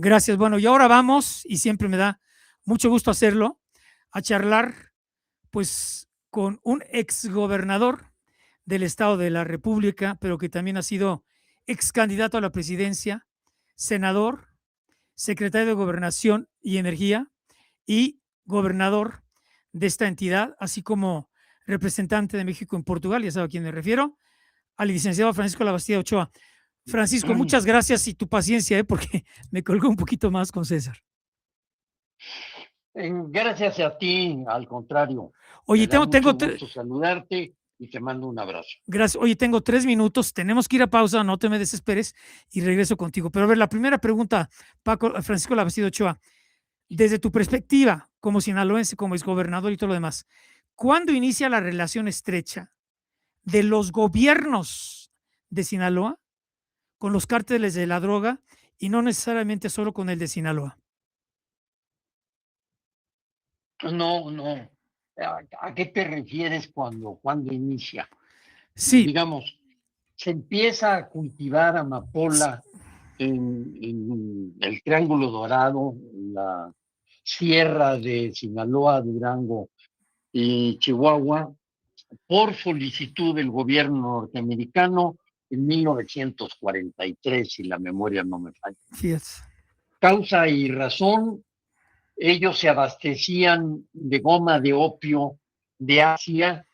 Gracias. Bueno, y ahora vamos, y siempre me da mucho gusto hacerlo, a charlar pues con un exgobernador del Estado de la República, pero que también ha sido ex candidato a la presidencia, senador, secretario de Gobernación y Energía y gobernador de esta entidad, así como representante de México en Portugal, ya sabe a quién me refiero, al licenciado Francisco Labastida Ochoa. Francisco, muchas gracias y tu paciencia, porque me colgó un poquito más con César. Gracias a ti, al contrario. Oye, Me da mucho gusto saludarte y te mando un abrazo. Gracias. Oye, tengo 3 minutos, tenemos que ir a pausa, no te me desesperes y regreso contigo. Pero a ver, la primera pregunta, Francisco Labastida Ochoa, desde tu perspectiva como sinaloense, como exgobernador y todo lo demás, ¿cuándo inicia la relación estrecha de los gobiernos de Sinaloa con los cárteles de la droga y no necesariamente solo con el de Sinaloa? No. ¿A qué te refieres cuando inicia? Sí. Digamos, se empieza a cultivar amapola en el Triángulo Dorado, en la sierra de Sinaloa, Durango y Chihuahua, por solicitud del gobierno norteamericano en 1943, si la memoria no me falla. Sí es. Causa y razón, ellos se abastecían de goma de opio de Asia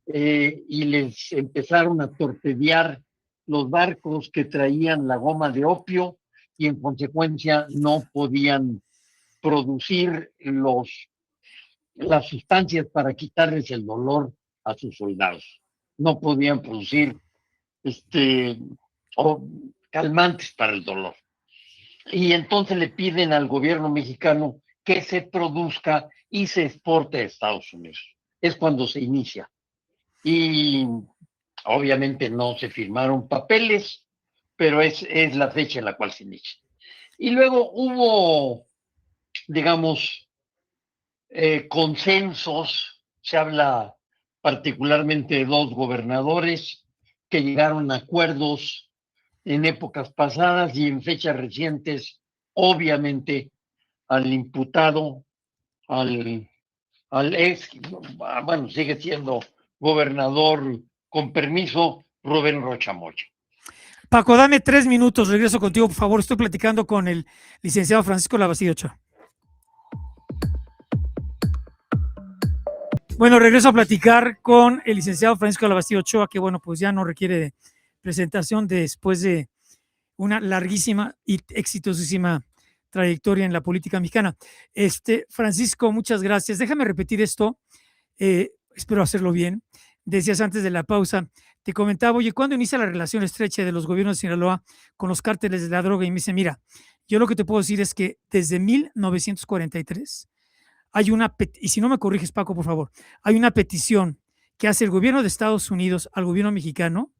y les empezaron a torpedear los barcos que traían la goma de opio y en consecuencia no podían producir las sustancias para quitarles el dolor a sus soldados. No podían producir calmantes para el dolor. Y entonces le piden al gobierno mexicano que se produzca y se exporte a Estados Unidos. Es cuando se inicia. Y obviamente no se firmaron papeles, pero es la fecha en la cual se inicia. Y luego hubo, digamos, consensos, se habla particularmente de 2 gobernadores que llegaron a acuerdos en épocas pasadas y en fechas recientes, obviamente, al imputado, al ex, bueno, sigue siendo gobernador con permiso, Rubén Rocha Moya. Paco, dame 3 minutos, regreso contigo, por favor. Estoy platicando con el licenciado Francisco Labastida Ochoa. Bueno, regreso a platicar con el licenciado Francisco Labastida Ochoa, que bueno, pues ya no requiere de presentación después de una larguísima y exitosísima trayectoria en la política mexicana. Francisco, muchas gracias. Déjame repetir esto, espero hacerlo bien. Decías antes de la pausa, te comentaba, oye, ¿cuándo inicia la relación estrecha de los gobiernos de Sinaloa con los cárteles de la droga? Y me dice, mira, yo lo que te puedo decir es que desde 1943 hay una, y si no me corriges, Paco, por favor, hay una petición que hace el gobierno de Estados Unidos al gobierno mexicano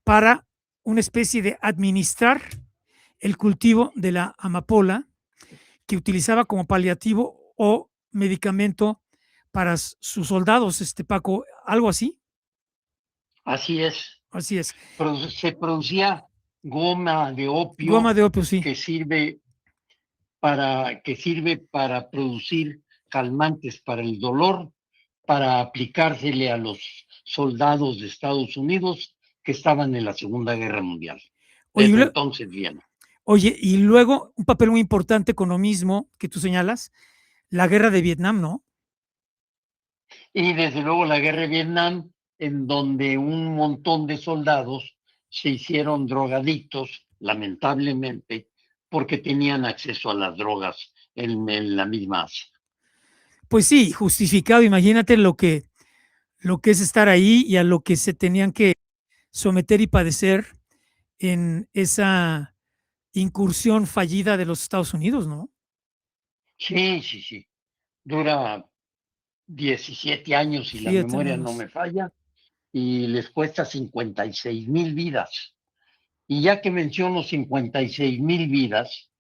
para una especie de administrar el cultivo de la amapola que utilizaba como paliativo o medicamento para sus soldados, Paco, algo así. Así es. Así es. Se producía goma de Goma opio de opio, sí. que sirve para producir calmantes para el dolor, para aplicársele a los soldados de Estados Unidos que estaban en la Segunda Guerra Mundial. Desde entonces viene. Oye, y luego un papel muy importante con lo mismo que tú señalas, la guerra de Vietnam, ¿no? Y desde luego la guerra de Vietnam, en donde un montón de soldados se hicieron drogadictos, lamentablemente, porque tenían acceso a las drogas en la misma Asia. Pues sí, justificado, imagínate lo que es estar ahí y a lo que se tenían que someter y padecer en esa incursión fallida de los Estados Unidos, ¿no? Sí. Dura 17 años, si la 7 memoria no años. me falla, y les cuesta 56,000 vidas. Y ya que menciono 56,000 vidas,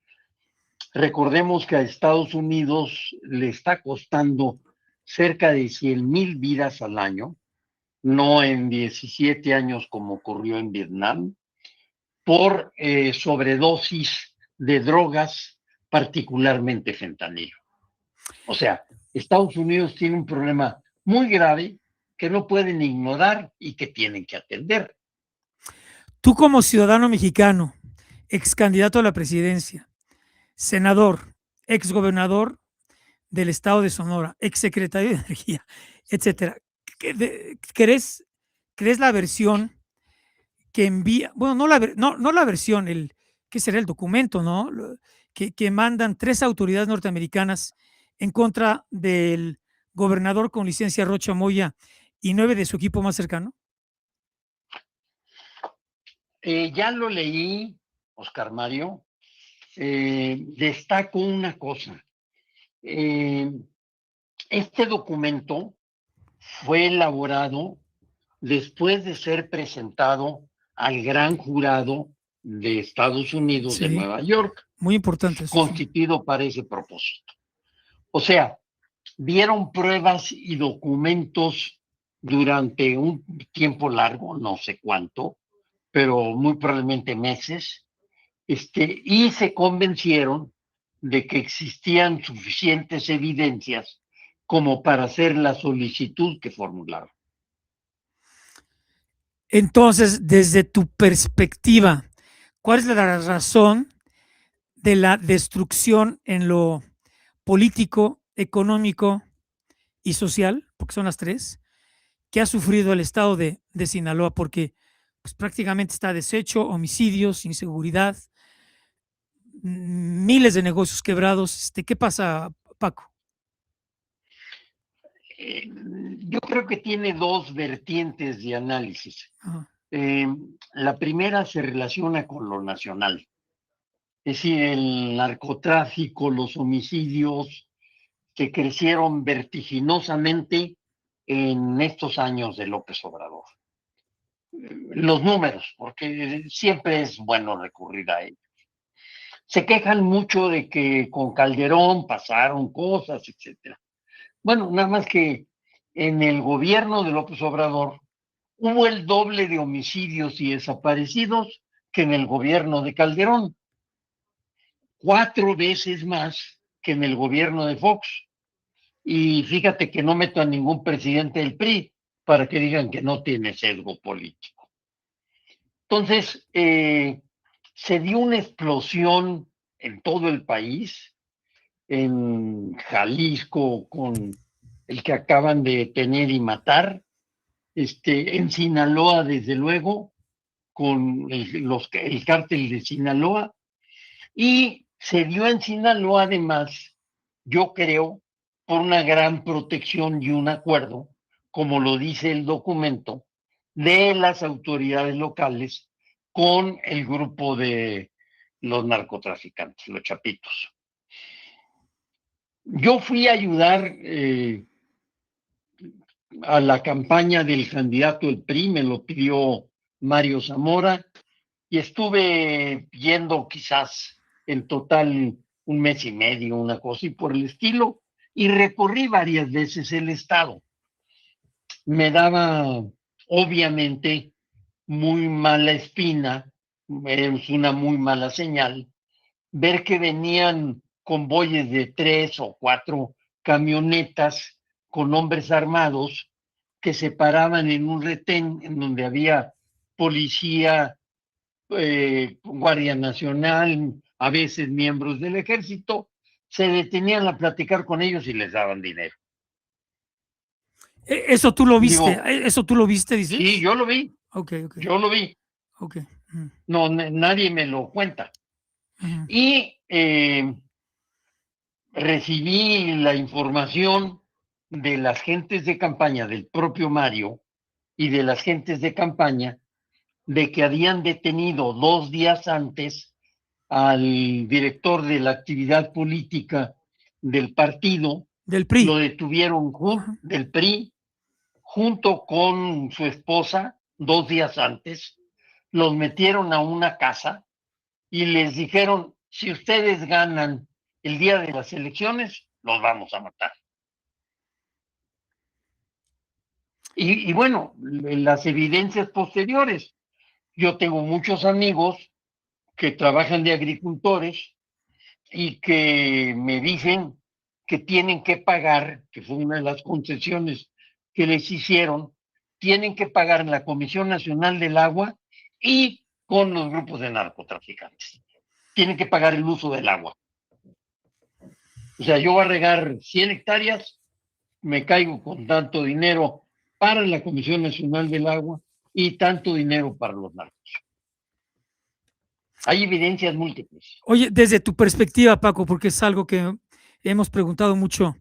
recordemos que a Estados Unidos le está costando cerca de 100,000 vidas al año, no en 17 años como ocurrió en Vietnam, por sobredosis de drogas particularmente fentanilo. O sea, Estados Unidos tiene un problema muy grave que no pueden ignorar y que tienen que atender. Tú como ciudadano mexicano, ex candidato a la presidencia, senador, ex gobernador del estado de Sonora, ex secretario de Energía, etcétera, ¿crees la versión que envía, bueno, no la versión, ¿qué será el documento, no? Que mandan 3 autoridades norteamericanas en contra del gobernador con licencia Rocha Moya y 9 de su equipo más cercano? Ya lo leí, Oscar Mario. Destaco una cosa. Este documento fue elaborado después de ser presentado al gran jurado de Estados Unidos de Sí, Nueva York, muy importante eso, sí. constituido para ese propósito. O sea, dieron pruebas y documentos durante un tiempo largo, no sé cuánto, pero muy probablemente meses, y se convencieron de que existían suficientes evidencias como para hacer la solicitud que formularon. Entonces, desde tu perspectiva, ¿cuál es la razón de la destrucción en lo político, económico y social, porque son las 3, que ha sufrido el estado de Sinaloa? Porque pues, prácticamente está deshecho, homicidios, inseguridad, miles de negocios quebrados. ¿Qué pasa, Paco? Yo creo que tiene dos vertientes de análisis. Ajá. La primera se relaciona con lo nacional, es decir, el narcotráfico, los homicidios que crecieron vertiginosamente en estos años de López Obrador. Los números, porque siempre es bueno recurrir a ellos. Se quejan mucho de que con Calderón pasaron cosas, etcétera. Bueno, nada más que en el gobierno de López Obrador hubo el doble de homicidios y desaparecidos que en el gobierno de Calderón, 4 veces más que en el gobierno de Fox. Y fíjate que no meto a ningún presidente del PRI para que digan que no tiene sesgo político. Entonces, se dio una explosión en todo el país, en Jalisco con el que acaban de detener y matar, en Sinaloa, desde luego, con el cártel de Sinaloa, y se dio en Sinaloa además, yo creo, por una gran protección y un acuerdo, como lo dice el documento, de las autoridades locales con el grupo de los narcotraficantes, los chapitos. Yo fui a ayudar a la campaña del candidato del PRI, me lo pidió Mario Zamora, y estuve yendo quizás en total 1 mes y medio, una cosa y por el estilo, y recorrí varias veces el estado. Me daba, obviamente, muy mala espina, es una muy mala señal, ver que venían convoyes de 3 o 4 camionetas con hombres armados que se paraban en un retén en donde había policía, Guardia Nacional, a veces miembros del ejército, se detenían a platicar con ellos y les daban dinero. Eso tú lo viste, Digo, eso tú lo viste, sí, dices. yo lo vi, Ok, ok, yo lo vi, ok. no, nadie me lo cuenta. Uh-huh. Y recibí la información de las gentes de campaña, del propio Mario y de las gentes de campaña, de que habían detenido 2 días antes al director de la actividad política del partido, Del lo PRI. detuvieron Uh-huh. del PRI junto con su esposa 2 días antes, los metieron a una casa y les dijeron, si ustedes ganan el día de las elecciones, los vamos a matar. Y bueno, las evidencias posteriores. Yo tengo muchos amigos que trabajan de agricultores y que me dicen que tienen que pagar, que fue una de las concesiones que les hicieron, tienen que pagar en la Comisión Nacional del Agua y con los grupos de narcotraficantes. Tienen que pagar el uso del agua. O sea, yo voy a regar 100 hectáreas, me caigo con tanto dinero para la Comisión Nacional del Agua y tanto dinero para los narcos. Hay evidencias múltiples. Oye, desde tu perspectiva, Paco, porque es algo que hemos preguntado mucho,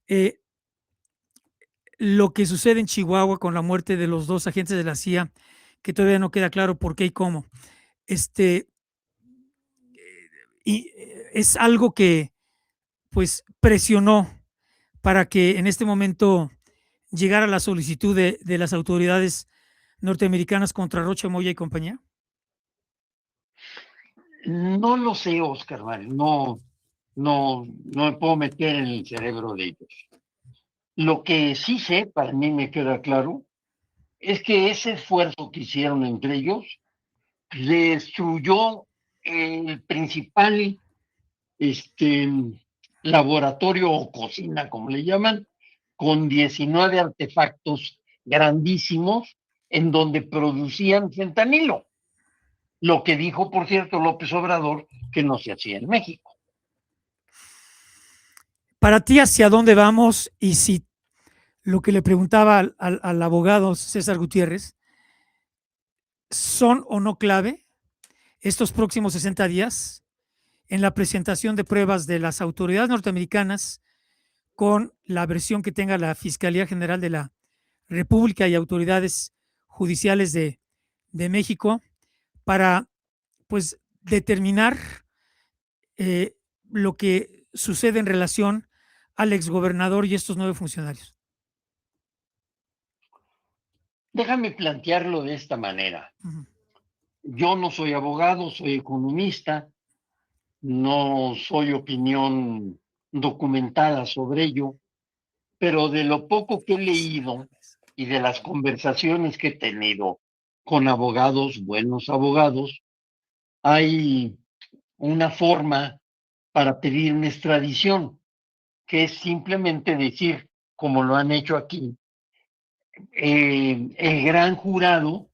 eh, lo que sucede en Chihuahua con la muerte de los dos agentes de la CIA, que todavía no queda claro por qué y cómo, este, y es algo que pues presionó para que en este momento llegara la solicitud de las autoridades norteamericanas contra Rocha Moya y compañía. No lo sé, Oscar, vale. No me puedo meter en el cerebro de ellos. Lo que sí sé, para mí me queda claro, es que ese esfuerzo que hicieron entre ellos destruyó el principal este, laboratorio o cocina, como le llaman, con 19 artefactos grandísimos en donde producían fentanilo. Lo que dijo, por cierto, López Obrador, que no se hacía en México. Para ti, ¿hacia dónde vamos? Y si lo que le preguntaba al abogado César Gutiérrez, ¿son o no clave estos próximos 60 días en la presentación de pruebas de las autoridades norteamericanas con la versión que tenga la Fiscalía General de la República y autoridades judiciales de México para pues determinar lo que sucede en relación al exgobernador y estos 9 funcionarios? Déjame plantearlo de esta manera. Uh-huh. Yo no soy abogado, soy economista, no soy opinión documentada sobre ello, pero de lo poco que he leído y de las conversaciones que he tenido con abogados, buenos abogados, hay una forma para pedir una extradición, que es simplemente decir, como lo han hecho aquí, el gran jurado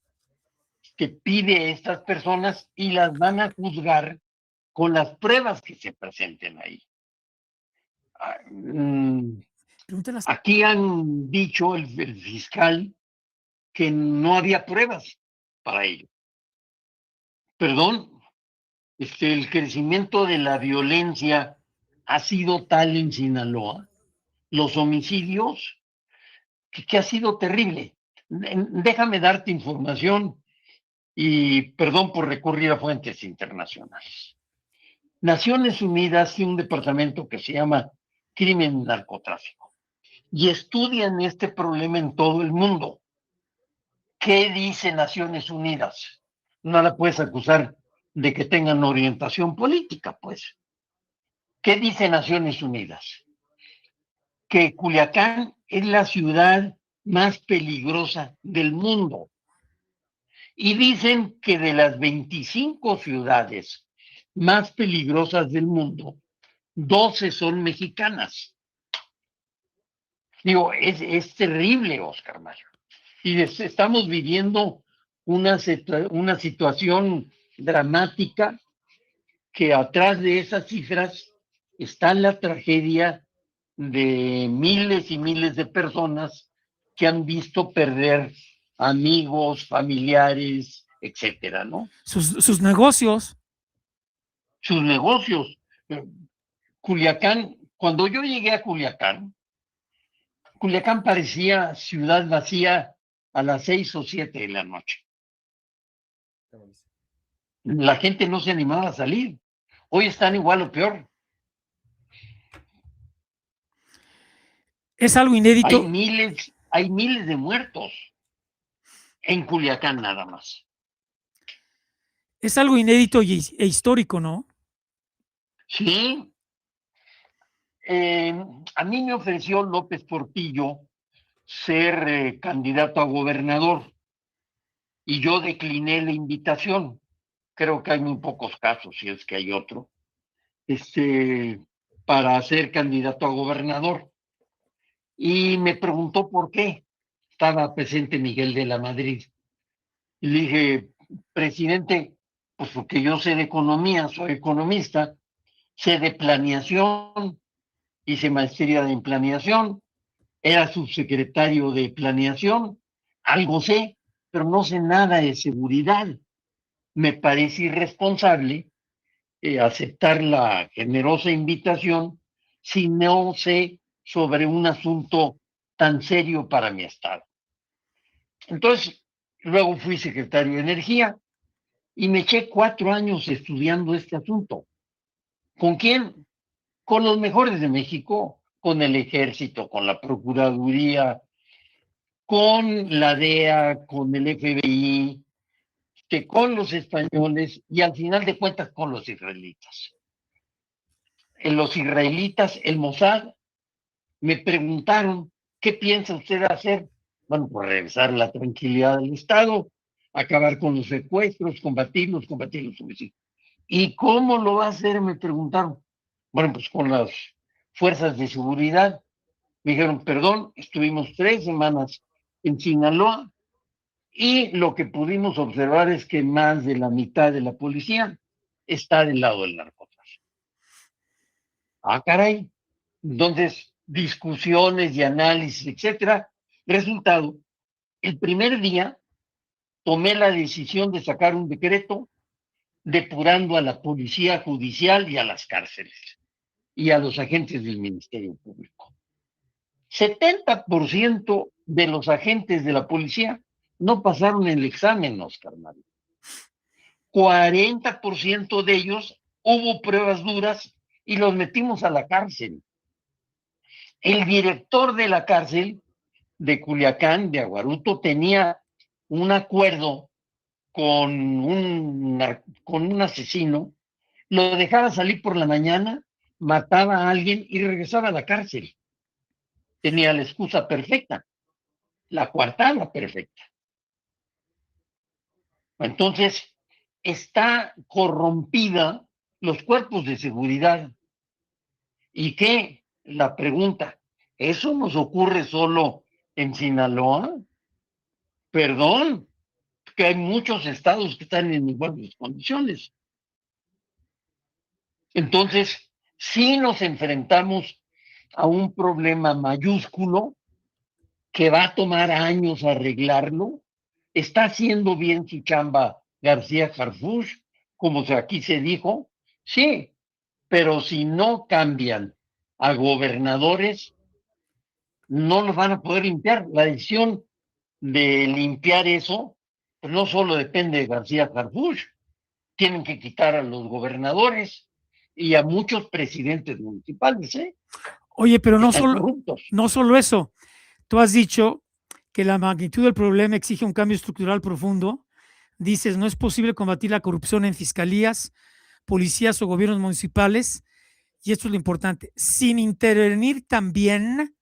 que pide a estas personas y las van a juzgar con las pruebas que se presenten ahí. Aquí han dicho el fiscal que no había pruebas para ello. Perdón, el crecimiento de la violencia ha sido tal en Sinaloa, los homicidios, que ha sido terrible. Déjame darte información y perdón por recurrir a fuentes internacionales. Naciones Unidas tiene un departamento que se llama Crimen y Narcotráfico y estudian este problema en todo el mundo. ¿Qué dice Naciones Unidas? No la puedes acusar de que tengan orientación política, pues. ¿Qué dice Naciones Unidas? Que Culiacán es la ciudad más peligrosa del mundo. Y dicen que de las 25 ciudades más peligrosas del mundo, 12 son mexicanas. Digo, es terrible, Oscar Mario. Y estamos viviendo una situación dramática que atrás de esas cifras está la tragedia de miles y miles de personas que han visto perder amigos, familiares, etcétera, ¿no? Sus negocios. Sus negocios. Culiacán, cuando yo llegué a Culiacán parecía ciudad vacía a las 6 o 7 de la noche. La gente no se animaba a salir. Hoy están igual o peor. Es algo inédito. Hay miles de muertos en Culiacán nada más. Es algo inédito e histórico, ¿no? Sí. A mí me ofreció López Portillo ser candidato a gobernador y yo decliné la invitación. Creo que hay muy pocos casos, si es que hay otro. este, para ser candidato a gobernador. Y me preguntó por qué estaba presente Miguel de la Madrid. Y le dije, presidente, pues porque yo sé de economía, soy economista, sé de planeación, hice maestría en planeación, era subsecretario de planeación, algo sé, pero no sé nada de seguridad. Me parece irresponsable aceptar la generosa invitación si no sé sobre un asunto tan serio para mi estado. Entonces, luego fui secretario de Energía y me eché 4 años estudiando este asunto. ¿Con quién? Con los mejores de México, con el Ejército, con la Procuraduría, con la DEA, con el FBI, que con los españoles y al final de cuentas con los israelitas. En los israelitas, el Mossad, me preguntaron, ¿qué piensa usted hacer? Bueno, pues regresar la tranquilidad del Estado, acabar con los secuestros, combatir los homicidios. ¿Y cómo lo va a hacer? Me preguntaron. Bueno, pues con las fuerzas de seguridad. Me dijeron, perdón, estuvimos 3 semanas en Sinaloa y lo que pudimos observar es que más de la mitad de la policía está del lado del narcotráfico. Ah, caray. Entonces, discusiones y análisis, etcétera. Resultado, el primer día tomé la decisión de sacar un decreto depurando a la policía judicial y a las cárceles y a los agentes del Ministerio Público. 70% de los agentes de la policía no pasaron el examen, Oscar Mario. 40% de ellos hubo pruebas duras y los metimos a la cárcel. El director de la cárcel de Culiacán, de Aguaruto, tenía un acuerdo con un asesino, lo dejaba salir por la mañana, mataba a alguien y regresaba a la cárcel. Tenía la excusa perfecta, la coartada perfecta. Entonces, está corrompida los cuerpos de seguridad. ¿Y qué? La pregunta, ¿eso nos ocurre solo en Sinaloa? Perdón, que hay muchos estados que están en iguales condiciones. Entonces, sí nos enfrentamos a un problema mayúsculo que va a tomar años arreglarlo. Está haciendo bien su chamba García Harfuch, como aquí se dijo, sí, pero si no cambian a gobernadores, no los van a poder limpiar. La decisión de limpiar eso, pues no solo depende de García Harfuch, tienen que quitar a los gobernadores y a muchos presidentes municipales, Oye, pero que están corruptos. no solo eso. Tú has dicho que la magnitud del problema exige un cambio estructural profundo. Dices, no es posible combatir la corrupción en fiscalías, policías o gobiernos municipales, y esto es lo importante, sin intervenir también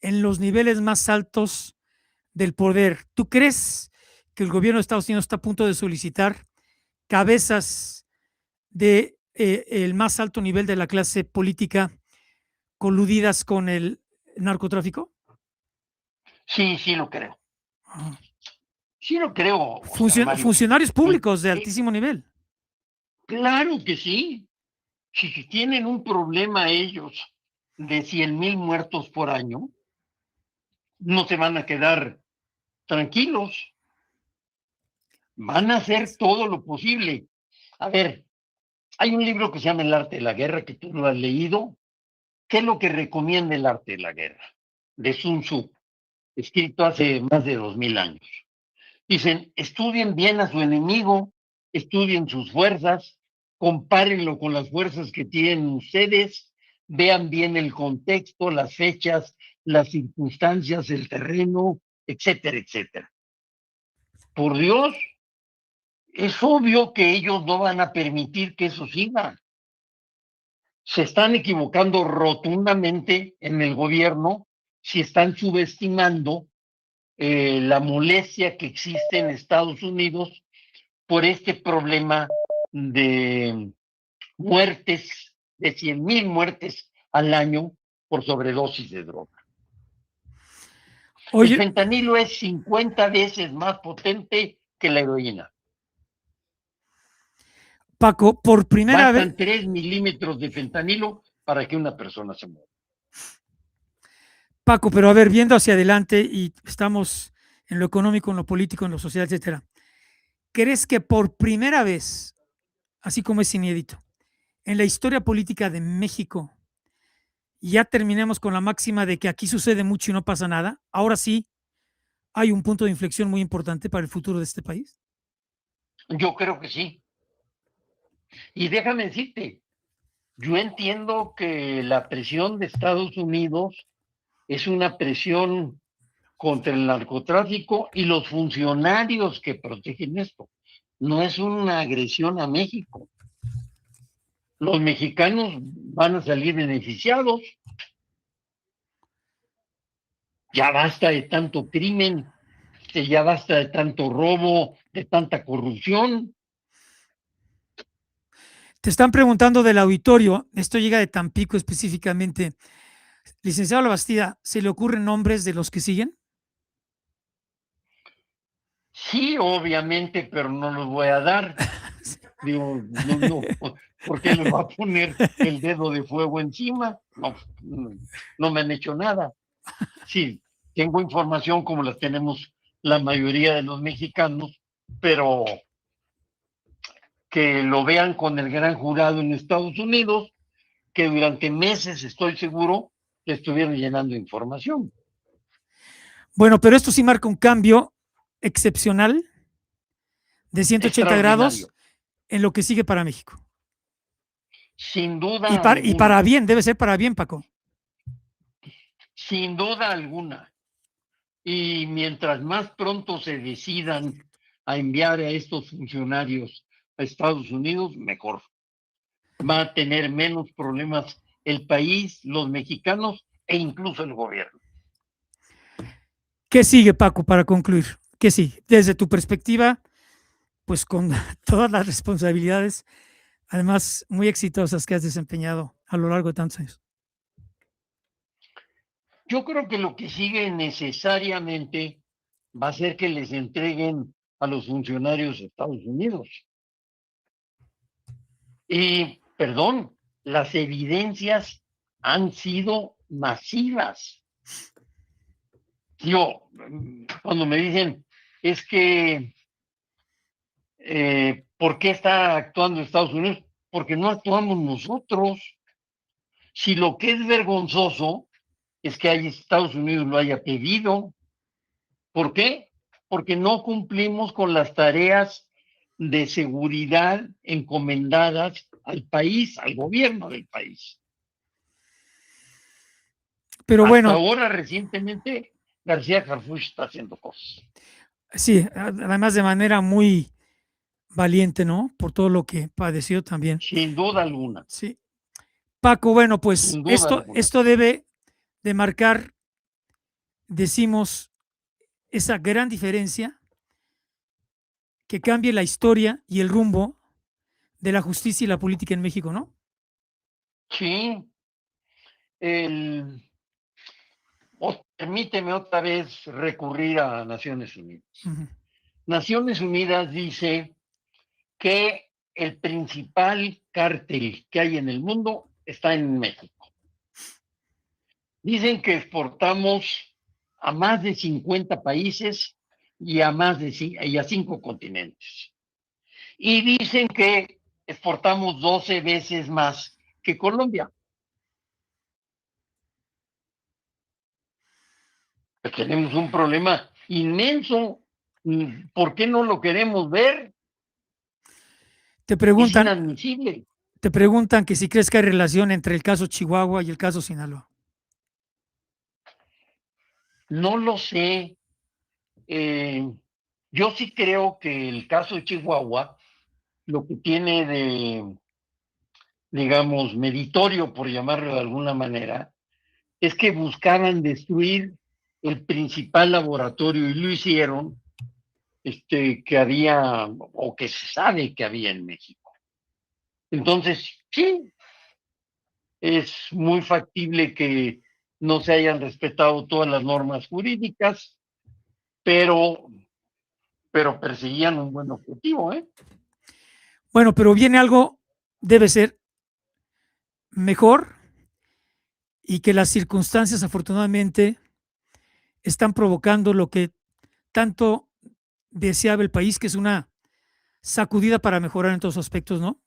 en los niveles más altos del poder. ¿Tú crees que el gobierno de Estados Unidos está a punto de solicitar cabezas de el más alto nivel de la clase política coludidas con el narcotráfico? Sí, sí lo creo. Ah. Sí lo creo, Oscar Mario. Funcionarios públicos de Porque, altísimo nivel. claro que sí. Si tienen un problema ellos de 100,000 muertos por año, no se van a quedar tranquilos. Van a hacer todo lo posible. A ver, hay un libro que se llama El arte de la guerra, que tú lo has leído. ¿Qué es lo que recomienda el arte de la guerra? De Sun Tzu, escrito hace más de 2000 años. Dicen, estudien bien a su enemigo, estudien sus fuerzas, compárenlo con las fuerzas que tienen ustedes, vean bien el contexto, las fechas, las circunstancias, el terreno, etcétera, etcétera. Por Dios, es obvio que ellos no van a permitir que eso siga. Se están equivocando rotundamente en el gobierno si están subestimando la molestia que existe en Estados Unidos por este problema de muertes de 100,000 muertes al año por sobredosis de droga. El Oye, fentanilo es 50 veces más potente que la heroína. Paco, por primera vez, Bastan 3 milímetros de fentanilo para que una persona se muera. Paco, pero a ver, viendo hacia adelante y estamos en lo económico, en lo político, en lo social, etcétera, ¿crees que por primera vez, así como es inédito, en la historia política de México, ya terminemos con la máxima de que aquí sucede mucho y no pasa nada? Ahora sí, hay un punto de inflexión muy importante para el futuro de este país. Yo creo que sí. Y déjame decirte, yo entiendo que la presión de Estados Unidos es una presión contra el narcotráfico y los funcionarios que protegen esto. No es una agresión a México. Los mexicanos van a salir beneficiados. Ya basta de tanto crimen, ya basta de tanto robo, de tanta corrupción. Te están preguntando del auditorio, esto llega de Tampico específicamente. Licenciado Labastida, ¿se le ocurren nombres de los que siguen? Sí, obviamente, pero no los voy a dar. Digo, no, ¿por qué les va a poner el dedo de fuego encima? No, no me han hecho nada. Sí, tengo información como la tenemos la mayoría de los mexicanos, pero que lo vean con el gran jurado en Estados Unidos, que durante meses, estoy seguro, le estuvieron llenando información. Bueno, pero esto sí marca un cambio excepcional de 180 grados Extraordinario, en lo que sigue para México. sin Y duda para alguna, bien, debe ser para bien, Paco. sin duda alguna. Y mientras más pronto se decidan a enviar a estos funcionarios a Estados Unidos, mejor. Va a tener menos problemas el país, los mexicanos e incluso el gobierno. ¿Qué sigue, Paco, para concluir? ¿Qué sigue? Desde tu perspectiva, pues con todas las responsabilidades, además muy exitosas que has desempeñado a lo largo de tantos años. Yo creo que lo que sigue necesariamente va a ser que les entreguen a los funcionarios de Estados Unidos. Y, perdón, las evidencias han sido masivas. Yo, cuando me dicen, es que, ¿por qué está actuando Estados Unidos? Porque no actuamos nosotros. Si lo que es vergonzoso es que Estados Unidos lo haya pedido. ¿Por qué? Porque no cumplimos con las tareas de seguridad encomendadas al país, al gobierno del país. Pero Hasta bueno, ahora, recientemente, García Harfuch está haciendo cosas. sí, además de manera muy valiente, ¿no? Por todo lo que padeció también. Sin duda alguna, Sí. Paco, bueno, pues sin duda alguna. esto debe de marcar, decimos, esa gran diferencia que cambie la historia y el rumbo de la justicia y la política en México, ¿no? Sí, el, permíteme otra vez recurrir a Naciones Unidas. Uh -huh. Naciones Unidas dice que el principal cártel que hay en el mundo está en México. Dicen que exportamos a más de 50 países y a más de y a 5 continentes. Y dicen que exportamos 12 veces más que Colombia. Pues tenemos un problema inmenso. ¿Por qué no lo queremos ver? Te Es preguntan, inadmisible. te preguntan que si crees que hay relación entre el caso Chihuahua y el caso Sinaloa. No lo sé. Yo sí creo que el caso de Chihuahua, lo que tiene de, digamos, meritorio, por llamarlo de alguna manera, es que buscaban destruir el principal laboratorio y lo hicieron, que había o que se sabe que había en México. Entonces, sí, es muy factible que no se hayan respetado todas las normas jurídicas, pero perseguían un buen objetivo, ¿eh? Bueno, pero viene algo, debe ser mejor, y que las circunstancias afortunadamente están provocando lo que tanto deseaba el país, que es una sacudida para mejorar en todos los aspectos, ¿no?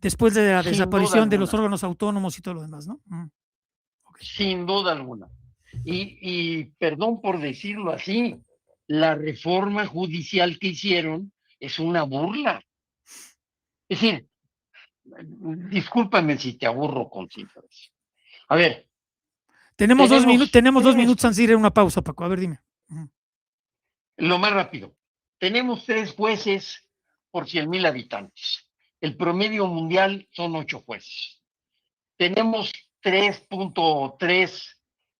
Después de la desaparición de los órganos autónomos y todo lo demás, ¿no? Okay. Sin duda alguna. Y perdón por decirlo así, la reforma judicial que hicieron es una burla. Es decir, discúlpame si te aburro con cifras. A ver. Tenemos 2 minutos antes de ir a una pausa, Paco. A ver, dime. Lo más rápido. Tenemos 3 jueces por 100,000 habitantes. El promedio mundial son 8 jueces. Tenemos 3.3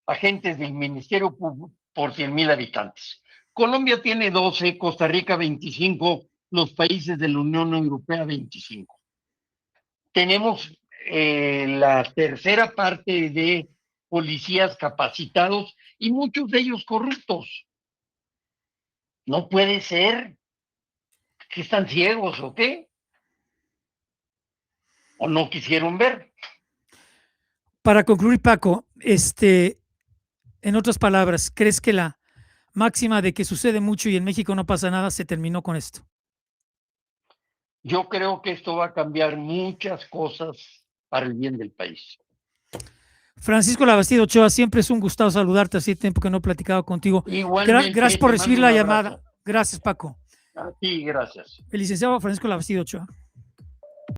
agentes del Ministerio Público por 100,000 habitantes. Colombia tiene 12, Costa Rica 25, los países de la Unión Europea 25. Tenemos la tercera parte de policías capacitados y muchos de ellos corruptos. No puede ser. ¿Que están ciegos o qué? ¿O no quisieron ver? Para concluir, Paco, en otras palabras, ¿crees que la máxima de que sucede mucho y en México no pasa nada se terminó con esto? Yo creo que esto va a cambiar muchas cosas para el bien del país. Francisco Labastida Ochoa, siempre es un gusto saludarte, hace tiempo que no he platicado contigo. Gracias por recibir la llamada. Gracias, Paco. A ti, gracias. El licenciado Francisco Labastida Ochoa.